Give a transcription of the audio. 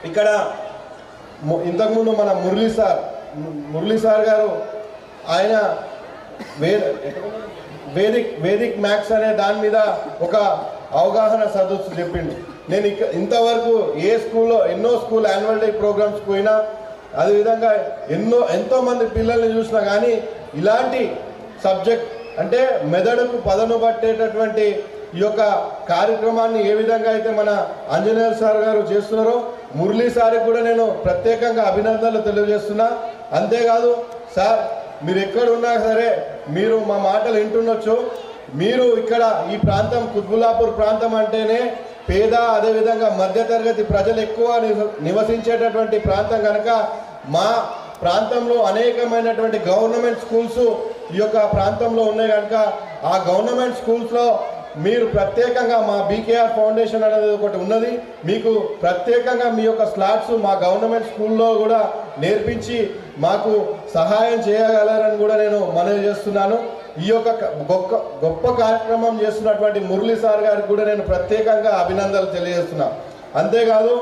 ఇక్కడ ఇంతకుముందు మన మురళీ సార్ గారు ఆయన వేదిక్ మ్యాథ్స్ అనే దాని మీద ఒక అవగాహన సదస్సు చెప్పిండు. నేను ఇంతవరకు ఎన్నో స్కూల్ యాన్యువల్ డే ప్రోగ్రామ్స్ పోయినా, అదేవిధంగా ఎంతోమంది పిల్లల్ని చూసినా కానీ ఇలాంటి సబ్జెక్ట్ అంటే మెదడుకు పదను పట్టేటటువంటి ఈ యొక్క కార్యక్రమాన్ని ఏ విధంగా అయితే మన ఆంజనేయులు సార్ గారు చేస్తున్నారో మురళీ సార్కి కూడా నేను ప్రత్యేకంగా అభినందనలు తెలియజేస్తున్నా. అంతేకాదు సార్, మీరు ఎక్కడున్నా సరే మీరు మా మాటలు వింటుండొచ్చు. మీరు ఇక్కడ ఈ ప్రాంతం కుత్బుల్లాపూర్ ప్రాంతం అంటేనే పేద, అదేవిధంగా మధ్యతరగతి ప్రజలు ఎక్కువ నివసించేటటువంటి ప్రాంతం కనుక మా ప్రాంతంలో అనేకమైనటువంటి గవర్నమెంట్ స్కూల్స్ ఈ యొక్క ప్రాంతంలో ఉన్నాయి కనుక ఆ గవర్నమెంట్ స్కూల్స్లో మీరు ప్రత్యేకంగా మా బీకేఆర్ ఫౌండేషన్ అనేది ఒకటి ఉన్నది. మీకు ప్రత్యేకంగా మీ యొక్క స్లాట్స్ మా గవర్నమెంట్ స్కూల్లో కూడా నేర్పించి మాకు సహాయం చేయగలరని కూడా నేను మనవి చేస్తున్నాను. ఈ యొక్క గొప్ప కార్యక్రమం చేస్తున్నటువంటి మురళీ సార్ గారికి కూడా నేను ప్రత్యేకంగా అభినందనలు తెలియజేస్తున్నాను. అంతేకాదు